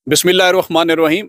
बिस्मिल्लाहिर्रहमानिर्रहीम।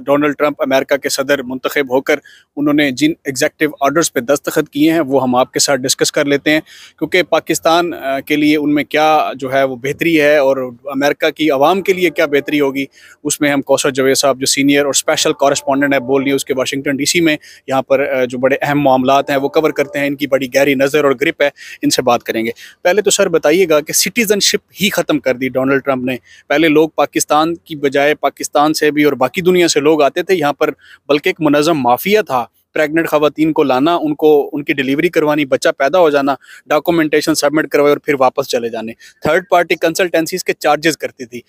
Donald Trump America के सदर मुंतखब होकर उन्होंने जिन एग्जेक्टिव ऑर्डर्स पे दस्तखत किए हैं वो हम आपके साथ डिस्कस कर लेते हैं, क्योंकि पाकिस्तान के लिए उनमें क्या जो है वो बेहतरी है और अमेरिका की आवाम के लिए क्या बेहतरी होगी, उसमें हम कौसर जावेद साहब जो सीनियर और स्पेशल कॉरेस्पॉन्डेंट है बोल न्यूज़ के वाशिंगटन डीसी में, यहाँ पर जो बड़े अहम मामलात हैं वो कवर करते हैं। इनकी बड़ी गहरी नज़र और ग्रिप है, इनसे बात करेंगे। पहले तो सर बताइएगा कि सिटीज़नशिप ही ख़त्म कर दी डोनाल्ड ट्रंप ने। पहले लोग पाकिस्तान की बजाय पाकिस्तान से भी और बाकी दुनिया से लोग आते थे यहाँ पर, बल्कि एक मुनज़्ज़म माफिया था। प्रेग्नेंट ख़वातीन को लाना, उनको उनकी डिलीवरी करवानी, बच्चा पैदा हो जाना, डॉक्यूमेंटेशन सबमिट करवाए और फिर वापस चले जाने। थर्ड पार्टी कंसल्टेंसीज के चार्जेस करती थी।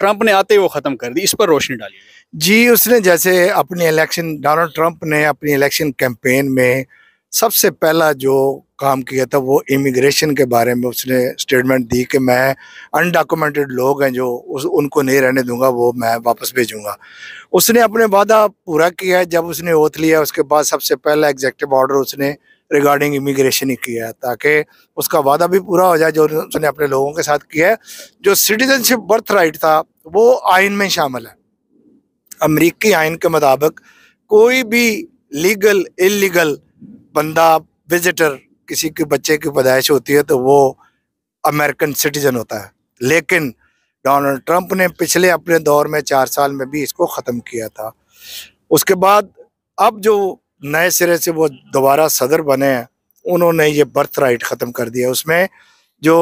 ट्रंप ने आते ही वो ख़त्म कर दी। इस पर रोशनी डालिए जी। उसने जैसे अपनी इलेक्शन, डोनाल्ड ट्रंप ने अपनी इलेक्शन कैंपेन में सबसे पहला जो काम किया था वो इमिग्रेशन के बारे में उसने स्टेटमेंट दी कि मैं अनडॉक्यूमेंटेड लोग हैं जो उनको नहीं रहने दूंगा, वो मैं वापस भेजूंगा। उसने अपने वादा पूरा किया है। जब उसने ओथ लिया उसके बाद सबसे पहला एग्जेक्टिव ऑर्डर उसने रिगार्डिंग इमिग्रेशन ही किया है, ताकि उसका वादा भी पूरा हो जाए जो उसने अपने लोगों के साथ किया है। जो सिटीजनशिप बर्थ राइट था वो आइन में शामिल है। अमरीकी आइन के मुताबिक कोई भी लीगल इलीगल बंदा, विजिटर, किसी के बच्चे की पैदाइश होती है तो वो अमेरिकन सिटीजन होता है। लेकिन डोनाल्ड ट्रंप ने पिछले अपने दौर में 4 साल में भी इसको ख़त्म किया था। उसके बाद अब जो नए सिरे से वो दोबारा सदर बने हैं, उन्होंने ये बर्थ राइट ख़त्म कर दिया। उसमें जो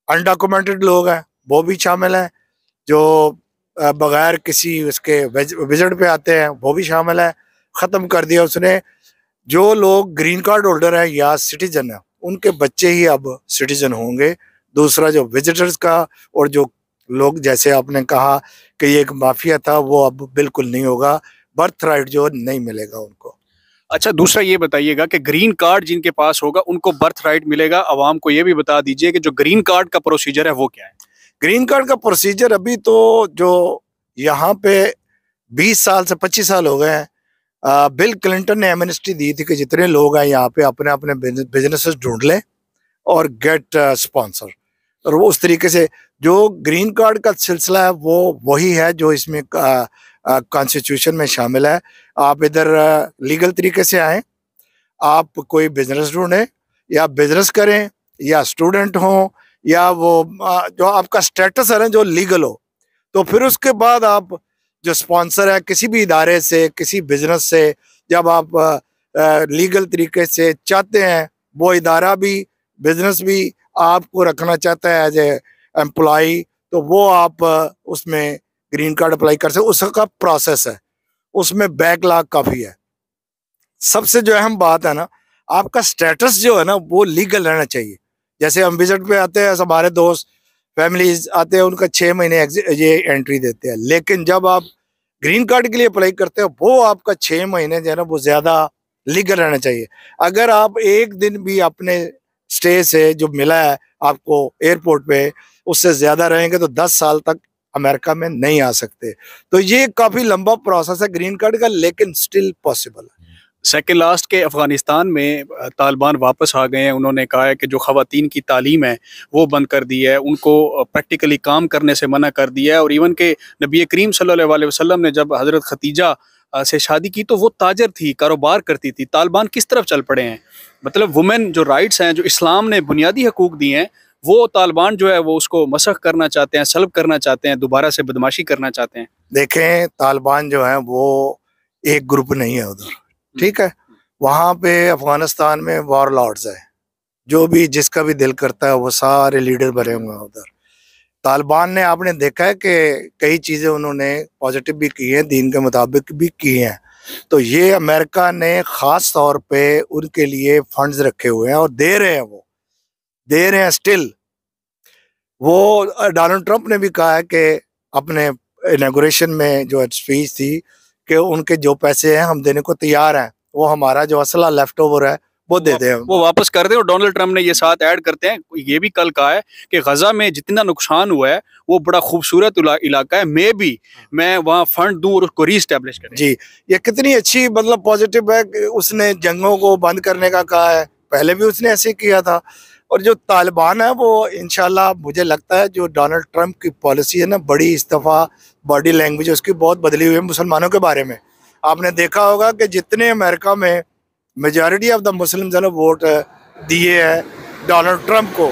अनडॉक्यूमेंटेड लोग हैं वो भी शामिल हैं, जो बगैर किसी उसके विजिट पे आते हैं वो भी शामिल है। ख़त्म कर दिया उसने। जो लोग ग्रीन कार्ड होल्डर हैं या सिटीजन हैं उनके बच्चे ही अब सिटीजन होंगे। दूसरा जो विजिटर्स का और जो लोग, जैसे आपने कहा कि ये एक माफिया था, वो अब बिल्कुल नहीं होगा। बर्थ राइट जो नहीं मिलेगा उनको। अच्छा, दूसरा ये बताइएगा कि ग्रीन कार्ड जिनके पास होगा उनको बर्थ राइट मिलेगा। आवाम को ये भी बता दीजिए कि जो ग्रीन कार्ड का प्रोसीजर है वो क्या है। ग्रीन कार्ड का प्रोसीजर अभी तो जो यहाँ पे 20 साल से 25 साल हो गए हैं, बिल क्लिंटन ने एमनेस्टी दी थी कि जितने लोग हैं यहाँ पे अपने अपने बिजनेसेस ढूंढ लें और गेट स्पॉन्सर। और वो उस तरीके से जो ग्रीन कार्ड का सिलसिला है वो वही है जो इसमें कॉन्स्टिट्यूशन में शामिल है। आप इधर लीगल तरीके से आए, आप कोई बिजनेस ढूंढें या बिजनेस करें या स्टूडेंट हो या वो जो आपका स्टेटस है ना जो लीगल हो, तो फिर उसके बाद आप जो स्पॉन्सर है किसी भी इदारे से, किसी बिजनेस से, जब आप लीगल तरीके से चाहते हैं, वो इदारा भी बिजनेस भी आपको रखना चाहता है एज ए एम्प्लॉई, तो वो आप उसमें ग्रीन कार्ड अप्लाई कर सकते। उसका प्रोसेस है, उसमें बैकलॉग काफ़ी है। सबसे जो अहम बात है ना, आपका स्टेटस जो है ना वो लीगल रहना चाहिए। जैसे हम विजिट पे आते हैं, हमारे दोस्त फैमिलीज आते हैं, उनका 6 महीने ये एंट्री देते हैं। लेकिन जब आप ग्रीन कार्ड के लिए अप्लाई करते हो वो आपका 6 महीने जो है ना वो ज़्यादा लीगल रहना चाहिए। अगर आप एक दिन भी अपने स्टे से जो मिला है आपको एयरपोर्ट पे उससे ज़्यादा रहेंगे तो 10 साल तक अमेरिका में नहीं आ सकते। तो ये काफ़ी लंबा प्रोसेस है ग्रीन कार्ड का, लेकिन स्टिल पॉसिबल है। सेकेंड लास्ट के अफ़गानिस्तान में तालिबान वापस आ गए हैं। उन्होंने कहा है कि जो ख़वातीन की तालीम है वो बंद कर दी है, उनको प्रैक्टिकली काम करने से मना कर दिया है। और इवन के नबी करीम सल्लल्लाहु अलैहि वसल्लम ने जब हज़रत खतीजा से शादी की तो वो ताजर थी, कारोबार करती थी। तालिबान किस तरफ चल पड़े हैं? मतलब वुमेन जो राइट्स हैं, जो इस्लाम ने बुनियादी हकूक़ दिए हैं, वो तालिबान जो है वो उसको मसख करना चाहते हैं, सल्ब करना चाहते हैं, दोबारा से बदमाशी करना चाहते हैं। देखें, तालिबान जो है वो एक ग्रुप नहीं है उधर, ठीक है। वहाँ पे अफगानिस्तान में वॉर लॉर्ड्स है, जो भी जिसका भी दिल करता है वो सारे लीडर बने हुए हैं उधर। तालिबान ने, आपने देखा है कि कई चीज़ें उन्होंने पॉजिटिव भी की हैं, दीन के मुताबिक भी की हैं। तो ये अमेरिका ने ख़ास तौर पे उनके लिए फंड्स रखे हुए हैं और दे रहे हैं, वो दे रहे हैं स्टिल। वो डोनाल्ड ट्रंप ने भी कहा है कि अपने इनॉग्रेशन में जो स्पीच थी कि उनके जो पैसे हैं हम देने को तैयार हैं, वो हमारा जो असला लेफ्ट ओवर है वो दे दें, वो वापस कर दें। और डोनाल्ड ट्रंप ने ये साथ ऐड करते हैं, ये भी कल कहा है कि गजा में जितना नुकसान हुआ है वो बड़ा खूबसूरत इलाका है, मैं वहाँ फंड दूँ और उसको रीस्टैब्लिश करें। जी, ये कितनी अच्छी मतलब पॉजिटिव है कि उसने जंगों को बंद करने का कहा है। पहले भी उसने ऐसे किया था। और जो तालिबान है वो इंशाल्लाह मुझे लगता है जो डोनाल्ड ट्रंप की पॉलिसी है ना, बड़ी इस दफ़ा बॉडी लैंग्वेज उसकी बहुत बदली हुई है मुसलमानों के बारे में। आपने देखा होगा कि जितने अमेरिका में मेजॉरिटी ऑफ द मुस्लिम्स ने वोट दिए हैं डोनाल्ड ट्रंप को,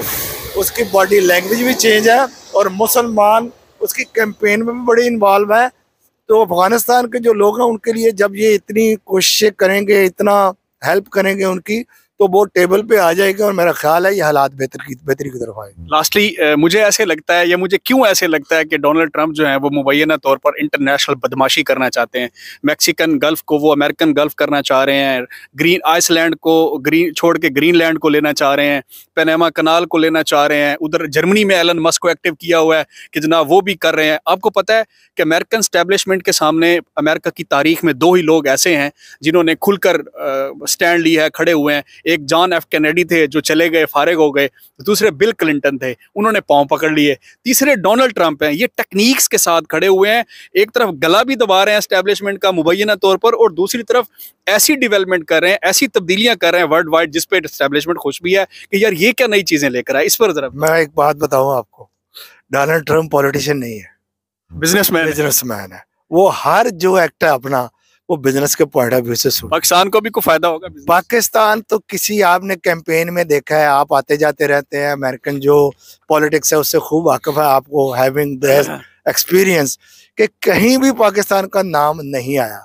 उसकी बॉडी लैंग्वेज भी चेंज है और मुसलमान उसकी कैंपेन में भी बड़े इन्वॉल्व है। तो अफगानिस्तान के जो लोग हैं उनके लिए जब ये इतनी कोशिशें करेंगे, इतना हेल्प करेंगे उनकी, तो वो टेबल पे आ जाएगा और मेरा ख्याल है ये हालात बेहतरी की तरफ आएंगे। लास्टली मुझे ऐसे लगता है, या मुझे क्यों ऐसे लगता है कि डोनाल्ड ट्रंप जो है वो मुबैना तौर पर इंटरनेशनल बदमाशी करना चाहते हैं। मैक्सिकन गल्फ को वो अमेरिकन गल्फ करना चाह रहे हैं, ग्रीन आइसलैंड को ग्रीन छोड़ के ग्रीनलैंड को लेना चाह रहे हैं, पनामा कनाल को लेना चाह रहे हैं। उधर जर्मनी में एलन मस्क को एक्टिव किया हुआ है कि जनाब वो भी कर रहे हैं। आपको पता है कि अमेरिकन स्टैब्लिशमेंट के सामने अमेरिका की तारीख में 2 ही लोग ऐसे हैं जिन्होंने खुलकर स्टैंड लिया है, खड़े हुए हैं। एक जॉन एफ कैनेडी थे जो चले गए, फारिग हो गए। दूसरे बिल क्लिंटन थे, उन्होंने पांव पकड़ लिए। तीसरे डोनाल्ड ट्रंप हैं, ये टेक्निक्स के साथ खड़े हुए हैं। एक तरफ गला भी दबा रहे हैं एस्टेब्लिशमेंट का मुबैना तौर पर, और दूसरी तरफ ऐसी डेवलपमेंट कर रहे हैं, ऐसी तब्दीलियां कर रहे हैं वर्ल्ड वाइड जिस पे एस्टेब्लिशमेंट खुश भी है कि यार ये क्या नई चीजें लेकर आए। इस पर जरा मैं एक बात बताऊं आपको, डोनाल्ड ट्रंप पॉलिटिशियन नहीं है, बिजनेसमैन है। वो हर जो एक्ट है अपना वो बिजनेस के पॉइंट ऑफ व्यू से सुन। पाकिस्तान को भी कोई फायदा होगा? पाकिस्तान तो किसी, आपने कैंपेन में देखा है, आप आते जाते रहते हैं, अमेरिकन जो पॉलिटिक्स है उससे खूब वाकिफ है, आपको हैविंग द एक्सपीरियंस, कि कहीं भी पाकिस्तान का नाम नहीं आया।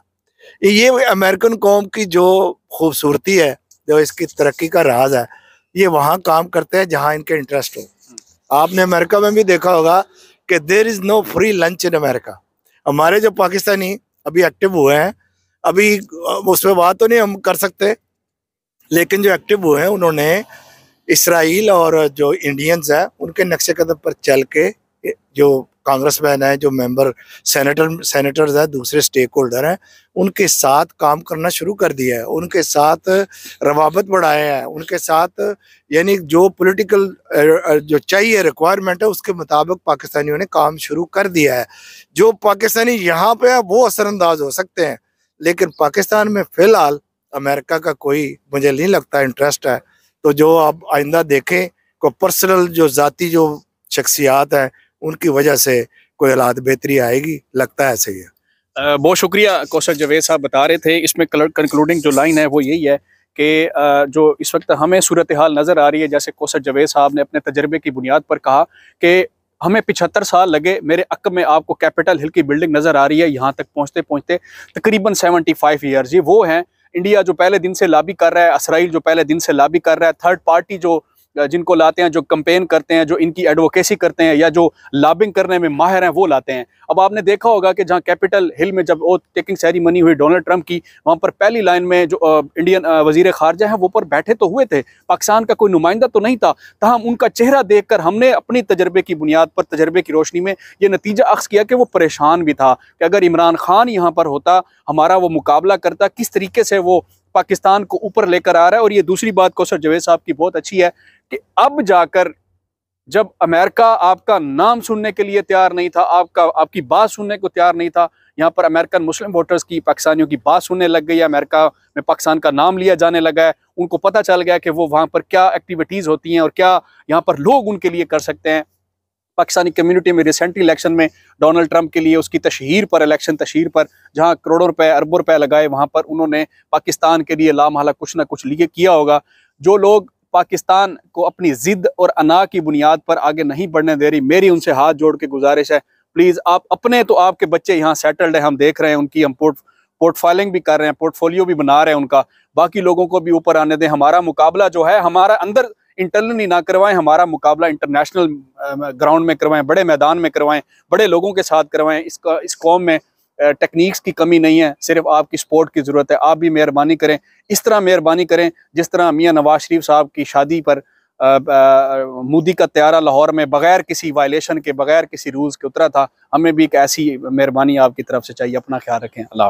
ये अमेरिकन कौम की जो खूबसूरती है, जो इसकी तरक्की का राज है, ये वहाँ काम करते हैं जहाँ इनके इंटरेस्ट हो। आपने अमेरिका में भी देखा होगा कि there is no free lunch in America. हमारे जो पाकिस्तानी अभी एक्टिव हुए हैं, अभी उस पर बात तो नहीं हम कर सकते, लेकिन जो एक्टिव हुए हैं उन्होंने इसराइल और जो इंडियंस हैं उनके नक्शे कदम पर चल के, जो कांग्रेसमैन है, जो मेंबर सेनेटर्स हैं, दूसरे स्टेक होल्डर हैं, उनके साथ काम करना शुरू कर दिया है, उनके साथ रवाबत बढ़ाए हैं, उनके साथ यानी जो पॉलिटिकल जो चाहिए रिक्वायरमेंट है उसके मुताबिक पाकिस्तानियों ने काम शुरू कर दिया है। जो पाकिस्तानी यहाँ पे है वो असरअंदाज हो सकते हैं, लेकिन पाकिस्तान में फिलहाल अमेरिका का कोई मुझे नहीं लगता इंटरेस्ट है। तो जो आप आइंदा देखें को पर्सनल जो ज़ाती जो शख्सियात हैं उनकी वजह से कोई हालात बेहतरी आएगी, लगता है ऐसे ही है। बहुत शुक्रिया कौसर जावेद साहब बता रहे थे। इसमें कंक्लूडिंग जो लाइन है वो यही है कि जो इस वक्त हमें सूरत हाल नज़र आ रही है, जैसे कौसर जावेद साहब ने अपने तजर्बे की बुनियाद पर कहा कि हमें 75 साल लगे, मेरे अक्ब में आपको कैपिटल हिल की बिल्डिंग नज़र आ रही है, यहाँ तक पहुँचते पहुँचते तकरीबन 75 ईयर्स। ये वो हैं इंडिया जो पहले दिन से लॉबी कर रहा है, इसराइल जो पहले दिन से लॉबी कर रहा है, थर्ड पार्टी जो जिनको लाते हैं, जो कंपेन करते हैं, जो इनकी एडवोकेसी करते हैं या जो लॉबिंग करने में माहिर हैं, वो लाते हैं। अब आपने देखा होगा कि जहाँ कैपिटल हिल में जब वो टेकिंग सेरेमनी हुई डोनाल्ड ट्रंप की, वहाँ पर पहली लाइन में जो इंडियन वजीर खारजा हैं वो पर बैठे तो हुए थे, पाकिस्तान का कोई नुमाइंदा तो नहीं था, तहम उनका चेहरा देखकर हमने अपनी तजर्बे की बुनियाद पर, तजर्बे की रोशनी में ये नतीजा अख्ज़ किया कि वो परेशान भी था कि अगर इमरान खान यहाँ पर होता, हमारा वो मुकाबला करता, किस तरीके से वो पाकिस्तान को ऊपर लेकर आ रहा है। और ये दूसरी बात कौसर जावेद साहब की बहुत अच्छी है कि अब जाकर जब अमेरिका आपका नाम सुनने के लिए तैयार नहीं था, आपकी बात सुनने को तैयार नहीं था, यहाँ पर अमेरिकन मुस्लिम वोटर्स की, पाकिस्तानियों की बात सुनने लग गई है, अमेरिका में पाकिस्तान का नाम लिया जाने लगा है, उनको पता चल गया कि वो वहाँ पर क्या एक्टिविटीज़ होती हैं और क्या यहाँ पर लोग उनके लिए कर सकते हैं। पाकिस्तानी कम्युनिटी में रिसेंट इलेक्शन में डोनाल्ड ट्रंप के लिए उसकी तशहीर पर, इलेक्शन तशहीर पर जहां करोड़ों रुपए, अरबों रुपए लगाए, वहां पर उन्होंने पाकिस्तान के लिए लामहला कुछ ना कुछ लिए किया होगा। जो लोग पाकिस्तान को अपनी ज़िद और अना की बुनियाद पर आगे नहीं बढ़ने दे रही, मेरी उनसे हाथ जोड़ के गुजारिश है, प्लीज़ आप अपने, तो आपके बच्चे यहाँ सेटल्ड हैं, हम देख रहे हैं, उनकी हम पोर्टफाइलिंग भी कर रहे हैं, पोर्टफोलियो भी बना रहे हैं उनका, बाकी लोगों को भी ऊपर आने दें। हमारा मुकाबला जो है, हमारा अंदर इंटरनली ना करवाएं, हमारा मुकाबला इंटरनेशनल ग्राउंड में करवाएं, बड़े मैदान में करवाएं, बड़े लोगों के साथ करवाएं। इस कौम में टेक्निक्स की कमी नहीं है, सिर्फ आपकी सपोर्ट की ज़रूरत है। आप भी मेहरबानी करें, इस तरह मेहरबानी करें जिस तरह मियां नवाज शरीफ साहब की शादी पर मोदी का त्यारा लाहौर में बगैर किसी वायलेशन के, बगैर किसी रूल्स के उतरा था। हमें भी एक ऐसी मेहरबानी आपकी तरफ से चाहिए। अपना ख्याल रखें। अल्लाह।